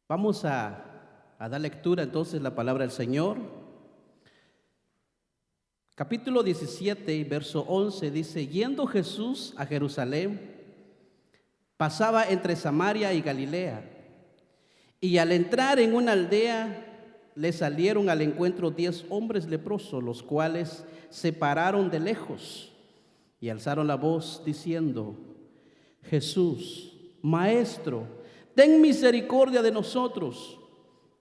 Vamos a dar lectura entonces la palabra del Señor. Capítulo 17, verso 11 dice: Yendo Jesús a Jerusalén, pasaba entre Samaria y Galilea, y al entrar en una aldea, le salieron al encuentro 10 hombres leprosos, los cuales se pararon de lejos y alzaron la voz diciendo: Jesús, Maestro, ten misericordia de nosotros.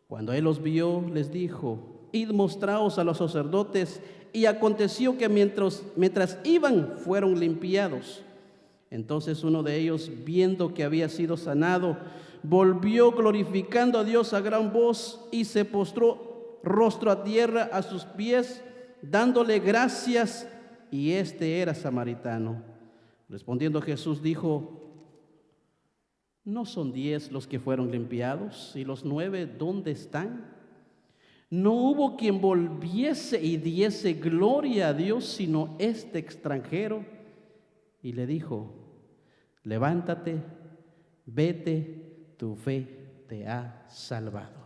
Cuando él los vio, les dijo: Id, mostraos a los sacerdotes. Y aconteció que mientras iban, fueron limpiados. Entonces uno de ellos, viendo que había sido sanado, volvió glorificando a Dios a gran voz y se postró rostro a tierra a sus pies, dándole gracias, y este era samaritano. Respondiendo Jesús dijo: ¿No son 10 los que fueron limpiados? ¿Y los 9 dónde están? No hubo quien volviese y diese gloria a Dios, sino este extranjero. Y le dijo: levántate, vete, tu fe te ha salvado.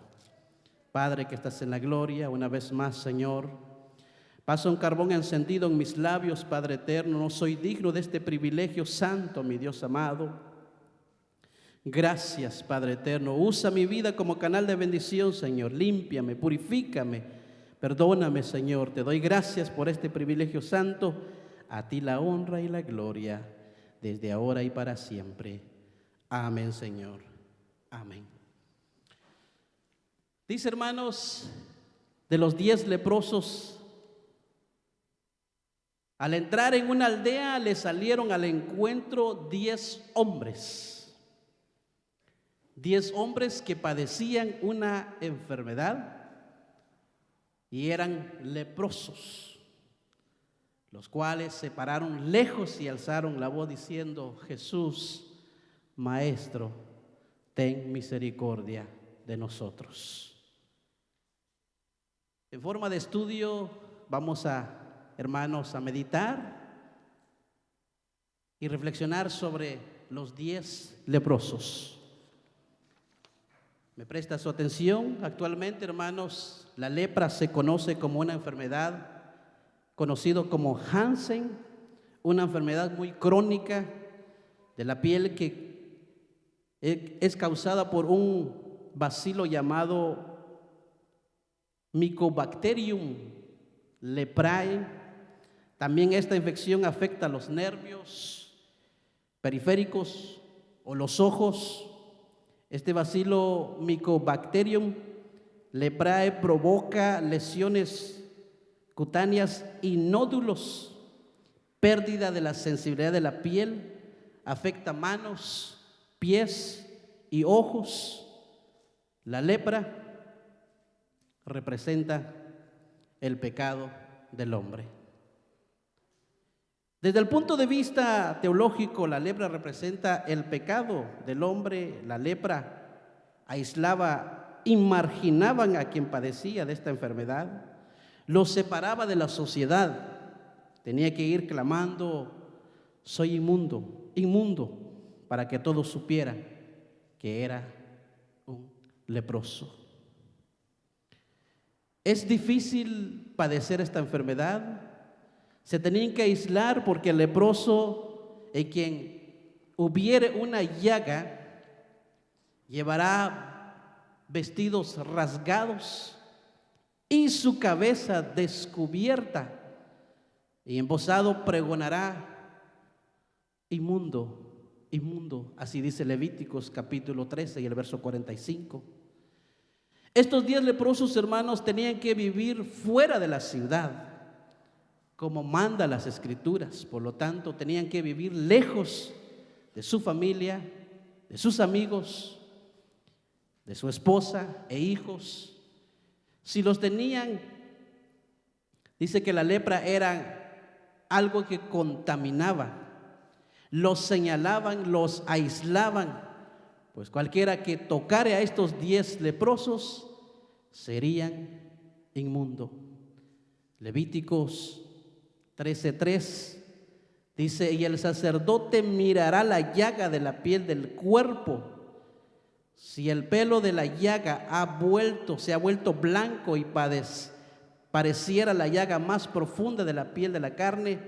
Padre que estás en la gloria, una vez más, Señor, pasa un carbón encendido en mis labios, Padre eterno. No soy digno de este privilegio santo, mi Dios amado. Gracias, Padre eterno. Usa mi vida como canal de bendición, Señor. Límpiame, purifícame, perdóname, Señor. Te doy gracias por este privilegio santo. A ti la honra y la gloria, desde ahora y para siempre. Amén, Señor. Amén. Dice, hermanos, de los 10 leprosos, al entrar en una aldea, le salieron al encuentro 10 hombres. 10 hombres que padecían una enfermedad y eran leprosos, los cuales se pararon lejos y alzaron la voz diciendo: Jesús, Maestro, ten misericordia de nosotros. En forma de estudio vamos hermanos, a meditar y reflexionar sobre los 10 leprosos. ¿Me presta su atención? Actualmente, hermanos, la lepra se conoce como una enfermedad conocido como Hansen, una enfermedad muy crónica de la piel que es causada por un bacilo llamado Mycobacterium leprae. También esta infección afecta a los nervios periféricos o los ojos. Este bacilo Mycobacterium leprae provoca lesiones cutáneas y nódulos, pérdida de la sensibilidad de la piel, afecta manos, pies y ojos. La lepra representa el pecado del hombre. Desde el punto de vista teológico, la lepra representa el pecado del hombre. La lepra aislaba y marginaban a quien padecía de esta enfermedad, los separaba de la sociedad. Tenía que ir clamando: soy inmundo, inmundo, para que todos supieran que era un leproso. Es difícil padecer esta enfermedad. Se tenían que aislar porque el leproso, en quien hubiere una llaga, llevará vestidos rasgados y su cabeza descubierta, y embozado pregonará: inmundo, inmundo. Así dice Levíticos capítulo 13 y el verso 45. Estos 10 leprosos, hermanos, tenían que vivir fuera de la ciudad, como manda las Escrituras. Por lo tanto, tenían que vivir lejos de su familia, de sus amigos, de su esposa e hijos. Si los tenían, dice que la lepra era algo que contaminaba. Los señalaban, los aislaban, pues cualquiera que tocare a estos 10 leprosos serían inmundo. Levíticos 13:3 dice: y el sacerdote mirará la llaga de la piel del cuerpo. Si el pelo de la llaga se ha vuelto blanco y pareciera la llaga más profunda de la piel de la carne,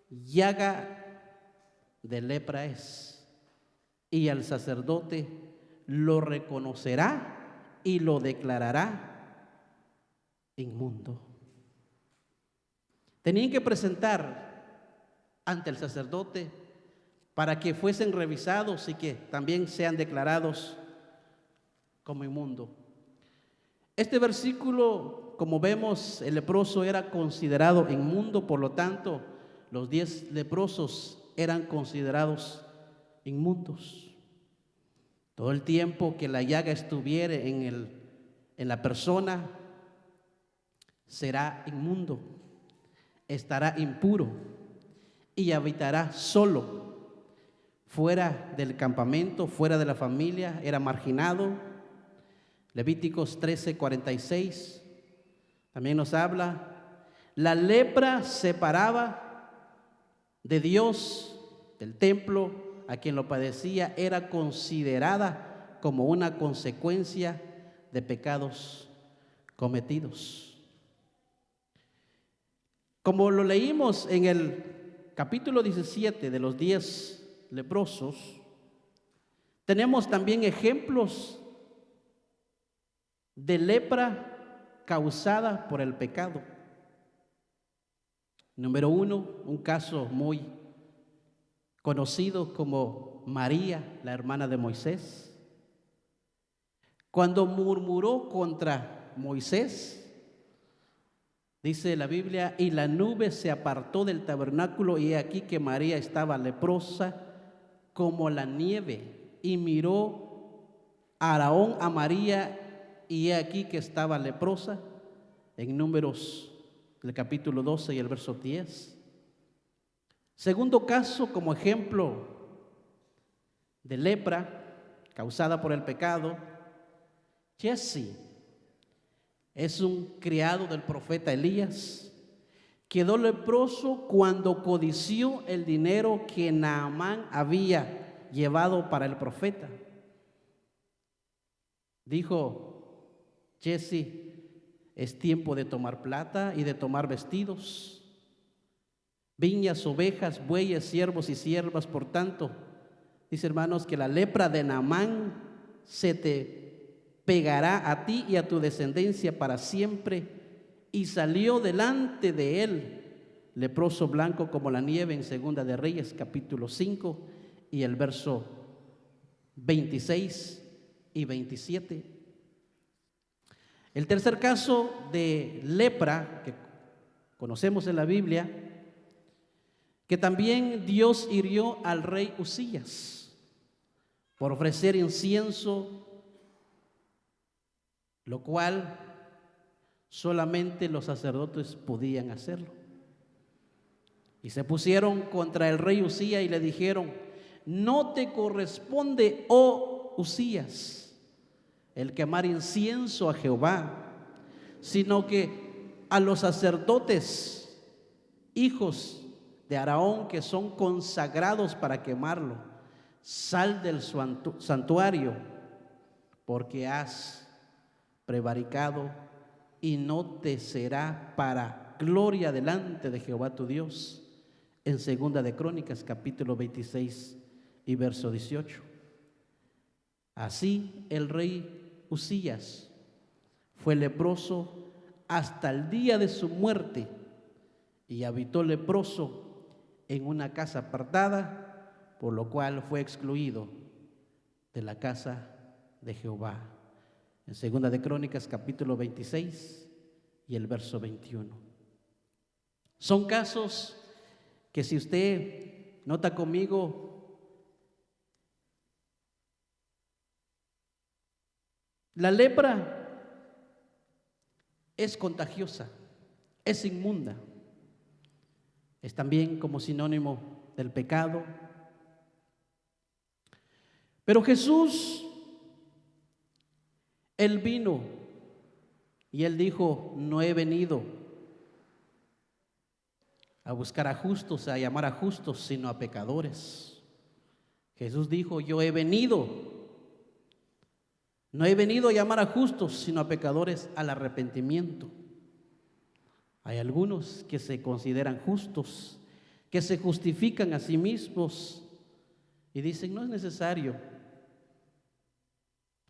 llaga de lepra es. Y el sacerdote lo reconocerá y lo declarará inmundo. Tenían que presentar ante el sacerdote para que fuesen revisados y que también sean declarados como inmundo. Este versículo, como vemos, el leproso era considerado inmundo, por lo tanto, los 10 leprosos eran considerados inmundos. Todo el tiempo que la llaga estuviera en la persona, será inmundo, estará impuro y habitará solo, fuera del campamento, fuera de la familia, era marginado. Levíticos 13:46 también nos habla, la lepra separaba de Dios, del templo, a quien lo padecía, era considerada como una consecuencia de pecados cometidos. Como lo leímos en el capítulo 17 de los 10 leprosos, tenemos también ejemplos de lepra causada por el pecado. Número 1, un caso muy conocido como María, la hermana de Moisés. Cuando murmuró contra Moisés, dice la Biblia, y la nube se apartó del tabernáculo, y he aquí que María estaba leprosa como la nieve, y miró Aarón a María, y he aquí que estaba leprosa, en Números, el capítulo 12 y el verso 10. Segundo caso, como ejemplo de lepra causada por el pecado, Jesse es un criado del profeta Elías. Quedó leproso cuando codició el dinero que Naamán había llevado para el profeta. Dijo Jesse, es tiempo de tomar plata y de tomar vestidos, viñas, ovejas, bueyes, siervos y siervas. Por tanto, dice, hermanos, que la lepra de Naamán se te pegará a ti y a tu descendencia para siempre. Y salió delante de él leproso blanco como la nieve, en Segunda de Reyes capítulo 5 y el verso 26 y 27. El tercer caso de lepra que conocemos en la Biblia, que también Dios hirió al rey Uzías por ofrecer incienso, lo cual solamente los sacerdotes podían hacerlo. Y se pusieron contra el rey Uzías y le dijeron, no te corresponde, oh Uzías, el quemar incienso a Jehová, sino que a los sacerdotes, hijos de Aarón, que son consagrados para quemarlo. Sal del santuario, porque has prevaricado, y no te será para gloria delante de Jehová tu Dios. En Segunda de Crónicas capítulo 26 y verso 18. Así el rey Uzías fue leproso hasta el día de su muerte, y habitó leproso en una casa apartada, por lo cual fue excluido de la casa de Jehová. En Segunda de Crónicas capítulo 26 y el verso 21. Son casos que, si usted nota conmigo, la lepra es contagiosa, es inmunda, es también como sinónimo del pecado. Pero Jesús, Él vino y Él dijo, no he venido a buscar a justos, a llamar a justos, sino a pecadores. Jesús dijo, yo he venido No he venido a llamar a justos, sino a pecadores al arrepentimiento. Hay algunos que se consideran justos, que se justifican a sí mismos y dicen: no es necesario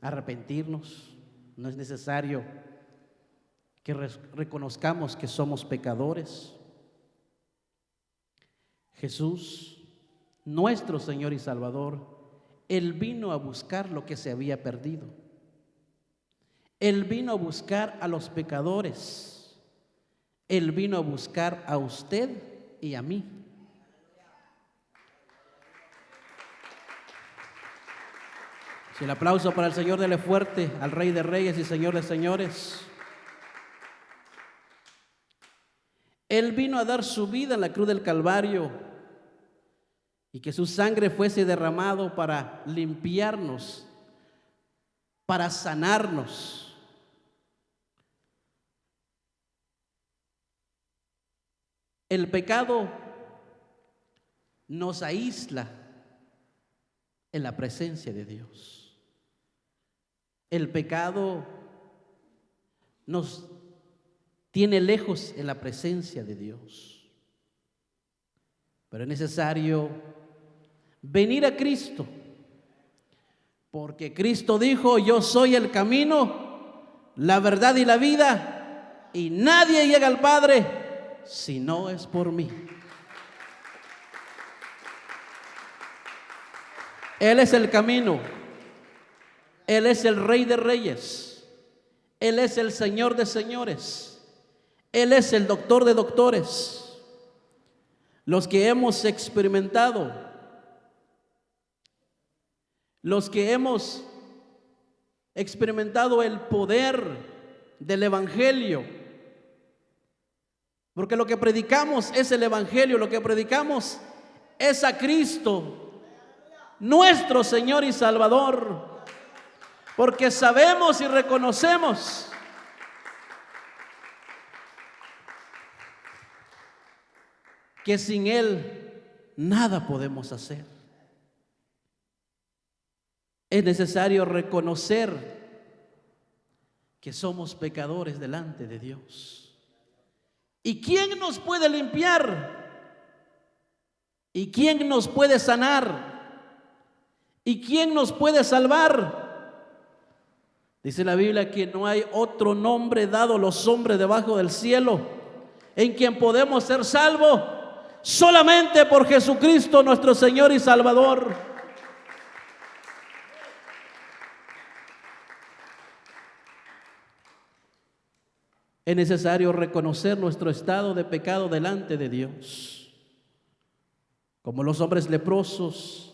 arrepentirnos, no es necesario que reconozcamos que somos pecadores. Jesús, nuestro Señor y Salvador, Él vino a buscar lo que se había perdido. Él vino a buscar a los pecadores. Él vino a buscar a usted y a mí. Si el aplauso para el Señor, dele fuerte al Rey de Reyes y Señor de Señores. Él vino a dar su vida en la cruz del Calvario y que su sangre fuese derramado para limpiarnos, para sanarnos. El pecado nos aísla en la presencia de Dios. El pecado nos tiene lejos en la presencia de Dios. Pero es necesario venir a Cristo, porque Cristo dijo: yo soy el camino, la verdad y la vida, y nadie llega al Padre si no es por mí. Él es el camino, Él es el Rey de Reyes, Él es el Señor de Señores, Él es el Doctor de doctores. Los que hemos experimentado, el poder del Evangelio, porque lo que predicamos es el Evangelio, lo que predicamos es a Cristo, nuestro Señor y Salvador, porque sabemos y reconocemos que sin Él nada podemos hacer. Es necesario reconocer que somos pecadores delante de Dios. ¿Y quién nos puede limpiar? ¿Y quién nos puede sanar? ¿Y quién nos puede salvar? Dice la Biblia que no hay otro nombre dado a los hombres debajo del cielo en quien podemos ser salvos, solamente por Jesucristo nuestro Señor y Salvador. Es necesario reconocer nuestro estado de pecado delante de Dios. Como los hombres leprosos,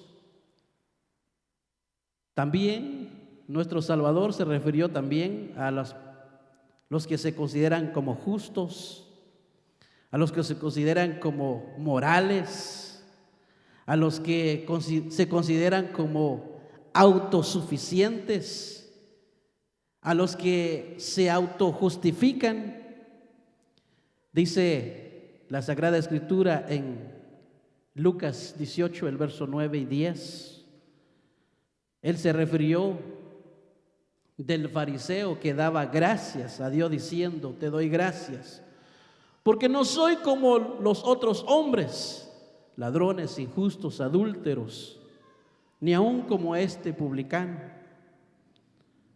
también nuestro Salvador se refirió también a los que se consideran como justos, a los que se consideran como morales, a los que se consideran como autosuficientes, a los que se autojustifican. Dice la Sagrada Escritura en Lucas 18, el verso 9 y 10. Él se refirió del fariseo que daba gracias a Dios diciendo: te doy gracias, porque no soy como los otros hombres, ladrones, injustos, adúlteros, ni aun como este publicano.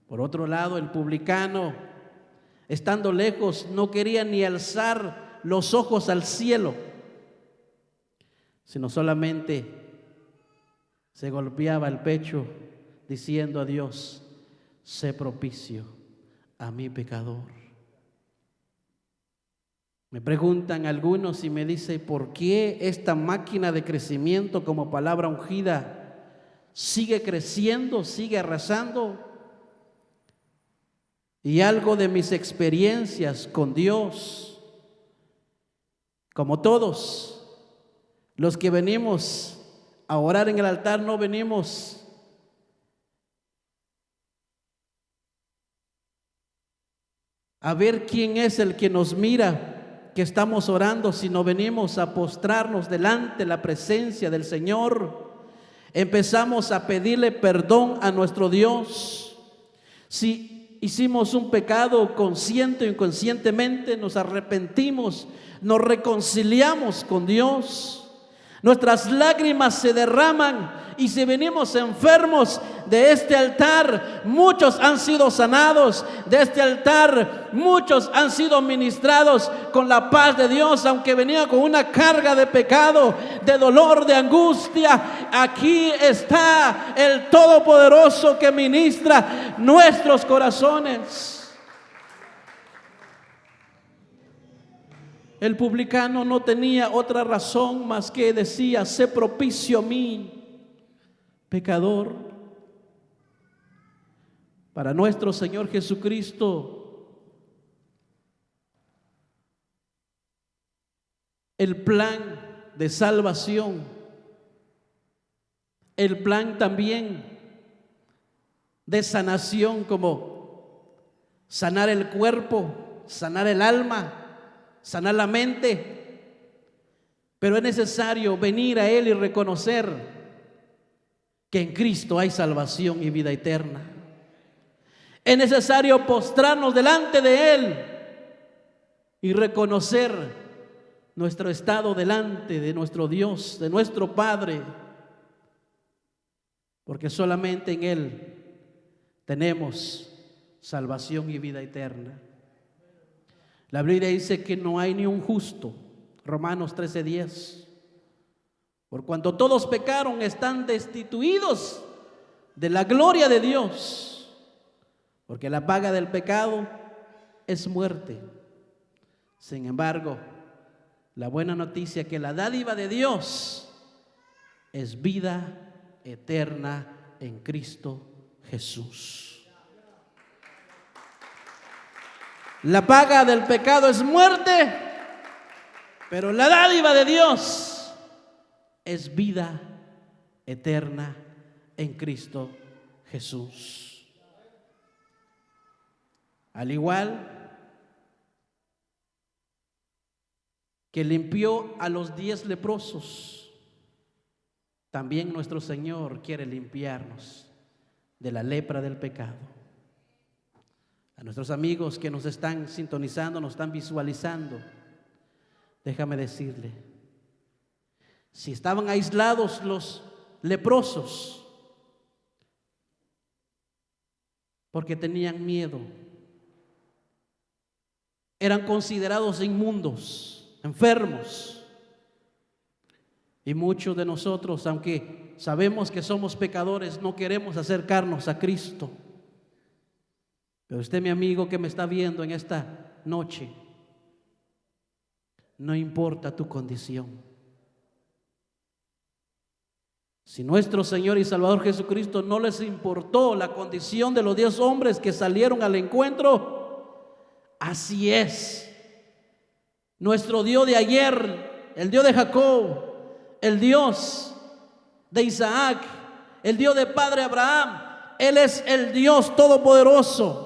Por otro lado, el publicano, estando lejos, no quería ni alzar los ojos al cielo, sino solamente se golpeaba el pecho diciendo a Dios: sé propicio a mi pecador. Me preguntan algunos y me dicen: ¿por qué esta máquina de crecimiento como palabra ungida sigue creciendo, sigue arrasando? Y algo de mis experiencias con Dios, como todos los que venimos a orar en el altar, no venimos a ver quién es el que nos mira que estamos orando, sino venimos a postrarnos delante de la presencia del Señor. Empezamos a pedirle perdón a nuestro Dios. Si hicimos un pecado consciente o inconscientemente, nos arrepentimos, nos reconciliamos con Dios. Nuestras lágrimas se derraman, y si venimos enfermos de este altar, muchos han sido sanados. De este altar, muchos han sido ministrados con la paz de Dios, aunque venía con una carga de pecado, de dolor, de angustia. Aquí está el Todopoderoso que ministra nuestros corazones. El publicano no tenía otra razón más que decía: sé propicio a mí, pecador. Para nuestro Señor Jesucristo, el plan de salvación, el plan también de sanación, como sanar el cuerpo, sanar el alma, sanar la mente, pero es necesario venir a Él y reconocer que en Cristo hay salvación y vida eterna. Es necesario postrarnos delante de Él y reconocer nuestro estado delante de nuestro Dios, de nuestro Padre, porque solamente en Él tenemos salvación y vida eterna. La Biblia dice que no hay ni un justo, Romanos 13:10. Por cuanto todos pecaron, están destituidos de la gloria de Dios, porque la paga del pecado es muerte. Sin embargo, la buena noticia es que la dádiva de Dios es vida eterna en Cristo Jesús. La paga del pecado es muerte, pero la dádiva de Dios es vida eterna en Cristo Jesús. Al igual que limpió a los 10 leprosos, también nuestro Señor quiere limpiarnos de la lepra del pecado. A nuestros amigos que nos están sintonizando, nos están visualizando, déjame decirle, si estaban aislados los leprosos porque tenían miedo, eran considerados inmundos, enfermos, y muchos de nosotros, aunque sabemos que somos pecadores, no queremos acercarnos a Cristo. Pero usted, mi amigo que me está viendo en esta noche, no importa tu condición. Si nuestro Señor y Salvador Jesucristo no les importó la condición de los 10 hombres que salieron al encuentro, así es. Nuestro Dios de ayer, el Dios de Jacob, el Dios de Isaac, el Dios de Padre Abraham, Él es el Dios todopoderoso.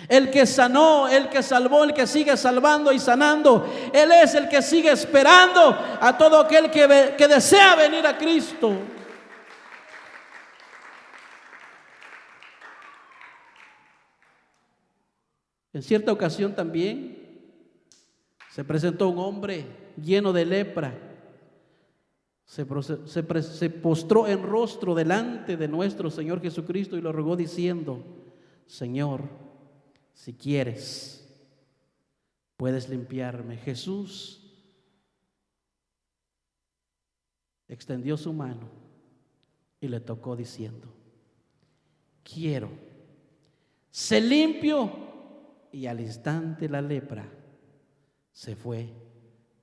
El que sanó, el que salvó, el que sigue salvando y sanando. Él es el que sigue esperando a todo aquel que desea venir a Cristo. En cierta ocasión también se presentó un hombre lleno de lepra. Se postró en rostro delante de nuestro Señor Jesucristo y lo rogó diciendo: Señor, si quieres, puedes limpiarme. Jesús extendió su mano y le tocó diciendo: quiero, sé limpio. Y al instante la lepra se fue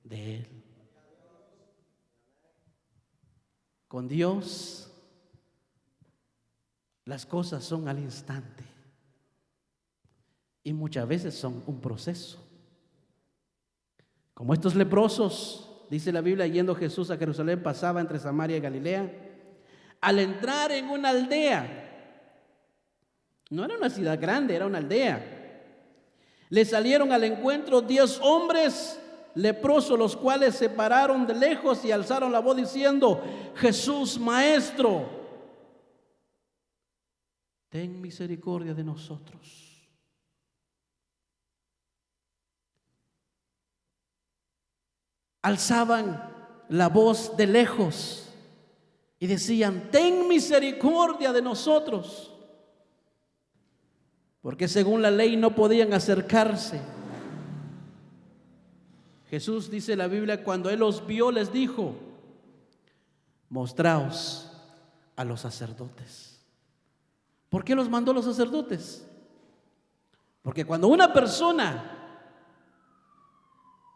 de él. Con Dios las cosas son al instante. Y muchas veces son un proceso. Como estos leprosos, dice la Biblia, yendo Jesús a Jerusalén, pasaba entre Samaria y Galilea. Al entrar en una aldea, no era una ciudad grande, era una aldea, le salieron al encuentro 10 hombres leprosos, los cuales se pararon de lejos y alzaron la voz diciendo: Jesús, Maestro, ten misericordia de nosotros. Alzaban la voz de lejos y decían, ten misericordia de nosotros, porque según la ley no podían acercarse. Jesús, dice la Biblia, cuando Él los vio, les dijo, mostraos a los sacerdotes. ¿Por qué los mandó los sacerdotes? Porque cuando una persona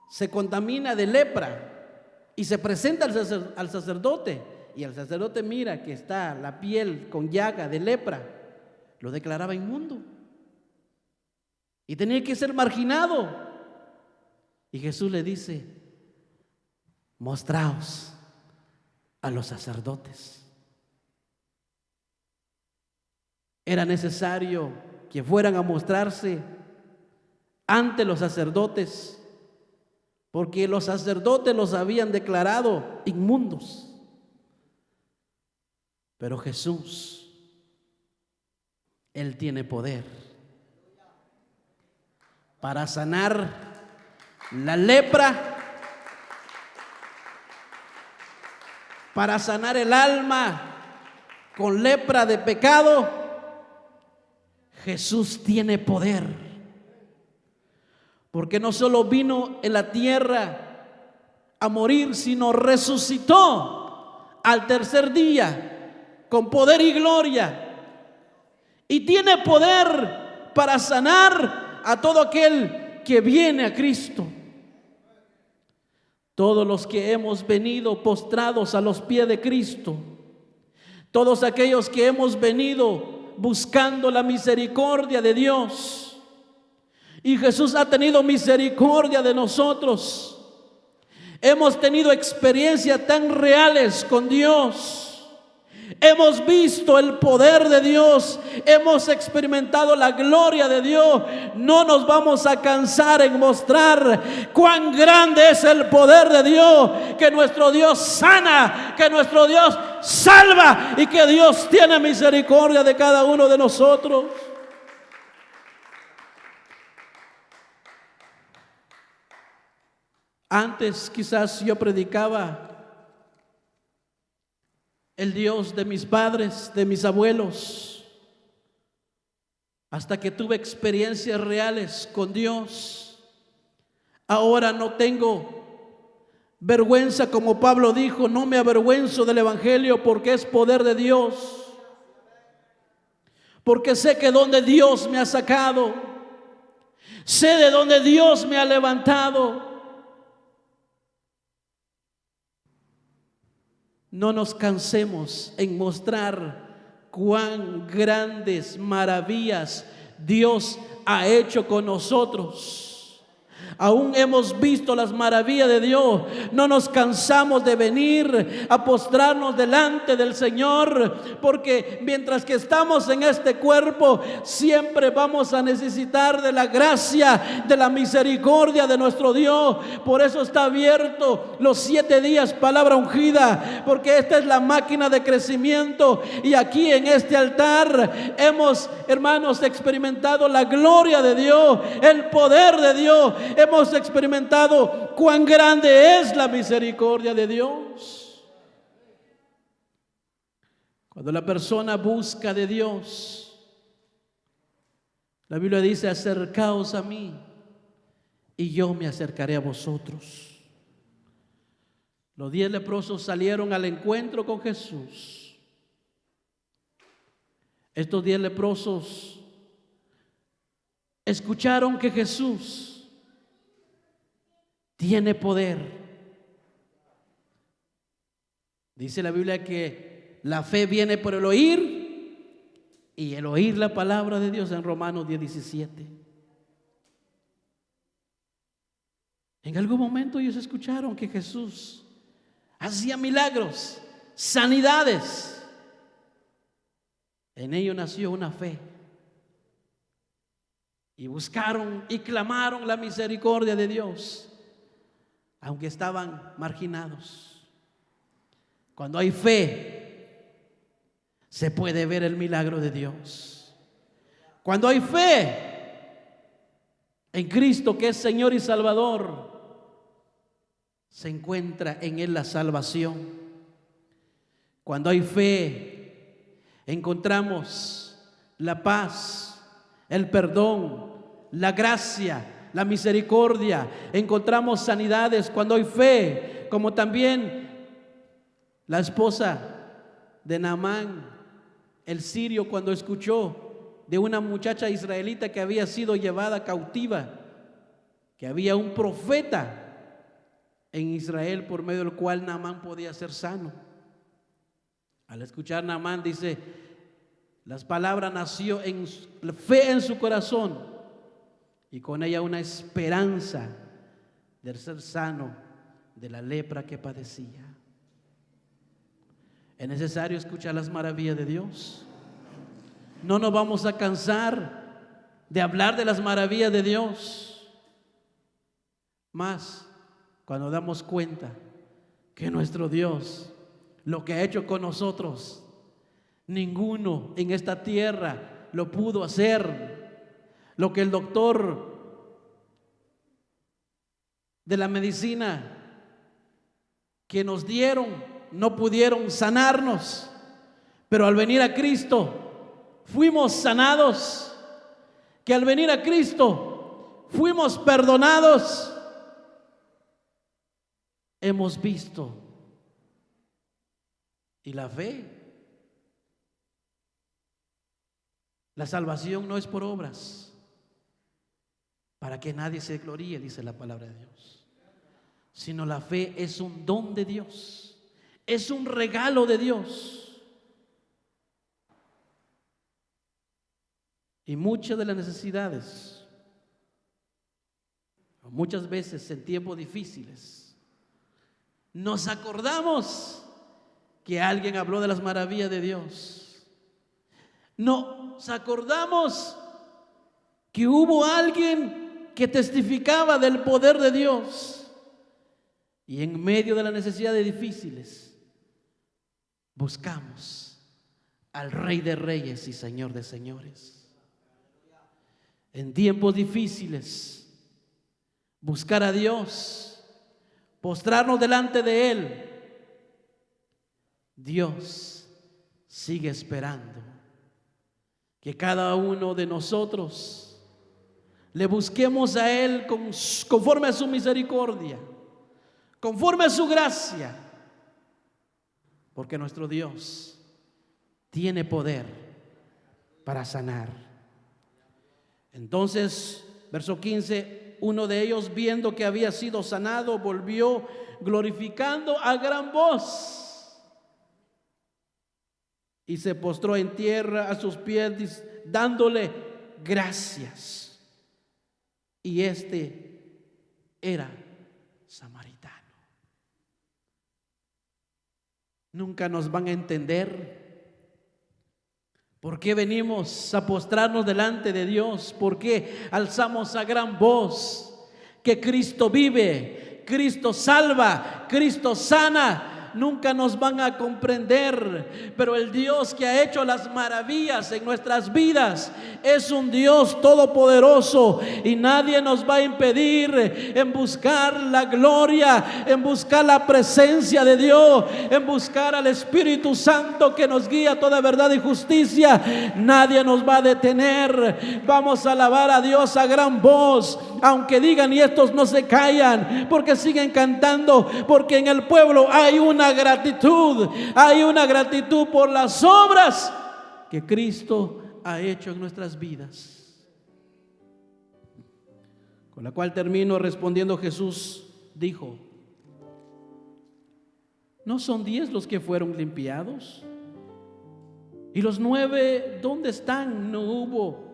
se contamina de lepra y se presenta al sacerdote, y el sacerdote mira que está la piel con llaga de lepra, lo declaraba inmundo y tenía que ser marginado. Y Jesús le dice, mostraos a los sacerdotes. Era necesario que fueran a mostrarse ante los sacerdotes, porque los sacerdotes los habían declarado inmundos. Pero Jesús, Él tiene poder para sanar la lepra, para sanar el alma con lepra de pecado. Jesús tiene poder, porque no solo vino en la tierra a morir, sino resucitó al tercer día con poder y gloria, y tiene poder para sanar a todo aquel que viene a Cristo. Todos los que hemos venido postrados a los pies de Cristo, todos aquellos que hemos venido buscando la misericordia de Dios, y Jesús ha tenido misericordia de nosotros. Hemos tenido experiencias tan reales con Dios. Hemos visto el poder de Dios, hemos experimentado la gloria de Dios. No nos vamos a cansar en mostrar cuán grande es el poder de Dios, que nuestro Dios sana, que nuestro Dios salva y que Dios tiene misericordia de cada uno de nosotros. Antes quizás yo predicaba el Dios de mis padres, de mis abuelos, hasta que tuve experiencias reales con Dios. Ahora no tengo vergüenza, como Pablo dijo, no me avergüenzo del evangelio, porque es poder de Dios, porque sé que donde Dios me ha sacado, sé de donde Dios me ha levantado. No nos cansemos en mostrar cuán grandes maravillas Dios ha hecho con nosotros. Aún hemos visto las maravillas de Dios. No nos cansamos de venir a postrarnos delante del Señor, porque mientras que estamos en este cuerpo, siempre vamos a necesitar de la gracia, de la misericordia de nuestro Dios. Por eso está abierto los 7 días palabra ungida, porque esta es la máquina de crecimiento. Y aquí en este altar hemos, hermanos, experimentado la gloria de Dios, el poder de Dios. Hemos experimentado cuán grande es la misericordia de Dios. Cuando la persona busca de Dios, la Biblia dice, acercaos a mí y yo me acercaré a vosotros. Los 10 leprosos salieron al encuentro con Jesús. Estos 10 leprosos escucharon que Jesús tiene poder. Dice la Biblia que la fe viene por el oír, y el oír la palabra de Dios, en Romanos 10:17. En algún momento ellos escucharon que Jesús hacía milagros, sanidades. En ello nació una fe, y buscaron y clamaron la misericordia de Dios, aunque estaban marginados. Cuando hay fe, se puede ver el milagro de Dios. Cuando hay fe en Cristo, que es Señor y Salvador, se encuentra en Él la salvación. Cuando hay fe, encontramos la paz, el perdón, la gracia, la misericordia. Encontramos sanidades cuando hay fe, como también la esposa de Naamán, el sirio, cuando escuchó de una muchacha israelita que había sido llevada cautiva, que había un profeta en Israel por medio del cual Naamán podía ser sano. Al escuchar Naamán, dice, las palabras nació en fe en su corazón y con ella una esperanza de ser sano de la lepra que padecía. Es necesario escuchar las maravillas de Dios. No nos vamos a cansar de hablar de las maravillas de Dios, más cuando damos cuenta que nuestro Dios, lo que ha hecho con nosotros, ninguno en esta tierra lo pudo hacer. Lo que el doctor de la medicina que nos dieron no pudieron sanarnos, pero al venir a Cristo fuimos sanados, que al venir a Cristo fuimos perdonados. Hemos visto. Y la fe, la salvación no es por obras, para que nadie se gloríe, dice la palabra de Dios, sino la fe es un don de Dios, es un regalo de Dios. Y muchas de las necesidades, muchas veces en tiempos difíciles, nos acordamos que alguien habló de las maravillas de Dios. Nos acordamos que hubo alguien que testificaba del poder de Dios. Y en medio de las necesidades difíciles, buscamos al Rey de Reyes y Señor de Señores. En tiempos difíciles, buscar a Dios, postrarnos delante de Él. Dios sigue esperando que cada uno de nosotros le busquemos a Él conforme a su misericordia, conforme a su gracia, porque nuestro Dios tiene poder para sanar. Entonces, verso 15, uno de ellos, viendo que había sido sanado, volvió glorificando a gran voz y se postró en tierra a sus pies, dándole gracias. Y este era samaritano. Nunca nos van a entender por qué venimos a postrarnos delante de Dios, por qué alzamos a gran voz que Cristo vive, Cristo salva, Cristo sana. Nunca nos van a comprender, pero el Dios que ha hecho las maravillas en nuestras vidas es un Dios todopoderoso, y nadie nos va a impedir en buscar la gloria, en buscar la presencia de Dios, en buscar al Espíritu Santo que nos guía a toda verdad y justicia. Nadie nos va a detener. Vamos a alabar a Dios a gran voz, aunque digan y estos no se callan, porque siguen cantando, porque en el pueblo hay una gratitud por las obras que Cristo ha hecho en nuestras vidas. Con la cual termino respondiendo. Jesús dijo: ¿no son 10 los que fueron limpiados? ¿Y los 9 dónde están? No hubo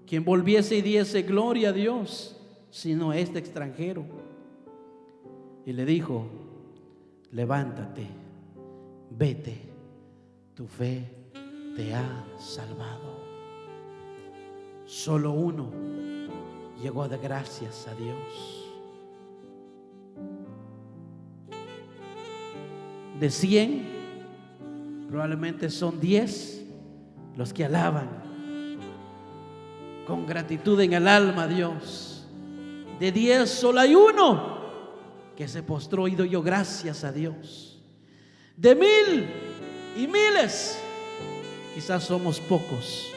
quien volviese y diese gloria a Dios, sino este extranjero. Y le dijo: levántate, vete, tu fe te ha salvado. Solo uno llegó a dar gracias a Dios. De 100, probablemente son 10 los que alaban, con gratitud en el alma a Dios. De 10 solo hay uno que se postró y dio gracias a Dios. De 1000 y miles, quizás somos pocos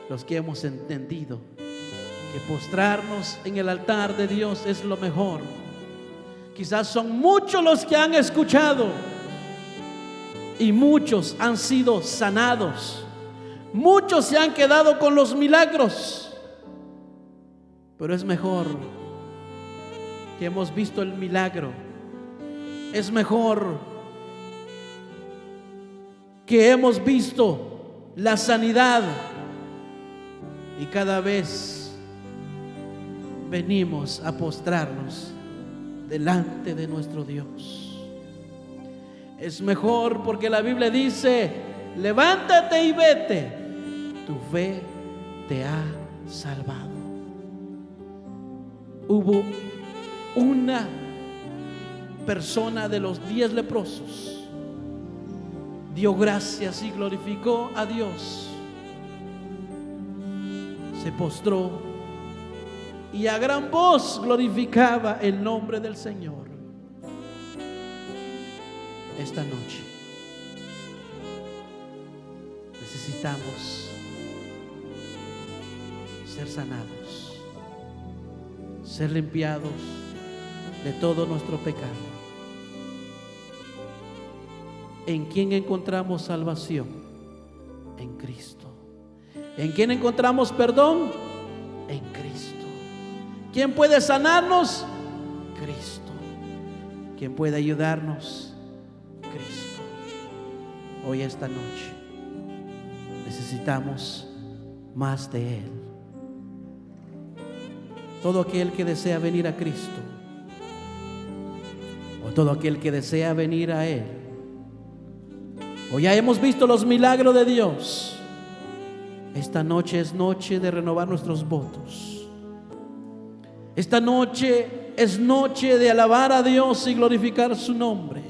los que hemos entendido que postrarnos en el altar de Dios es lo mejor. Quizás son muchos los que han escuchado y muchos han sido sanados. Muchos se han quedado con los milagros, pero es mejor que hemos visto el milagro. Es mejor que hemos visto la sanidad y cada vez venimos a postrarnos delante de nuestro Dios. Es mejor porque la Biblia dice: levántate y vete, tu fe te ha salvado. Hubo una persona de los 10 leprosos, dio gracias y glorificó a Dios, se postró y a gran voz glorificaba el nombre del Señor. Esta noche necesitamos ser sanados, ser limpiados de todo nuestro pecado. ¿En quién encontramos salvación? En Cristo. ¿En quién encontramos perdón? En Cristo. ¿Quién puede sanarnos? Cristo. ¿Quién puede ayudarnos? Cristo. Hoy, esta noche, necesitamos más de Él. Todo aquel que desea venir a Cristo, o todo aquel que desea venir a Él, o ya hemos visto los milagros de Dios, esta noche es noche de renovar nuestros votos. Esta noche es noche de alabar a Dios y glorificar su nombre.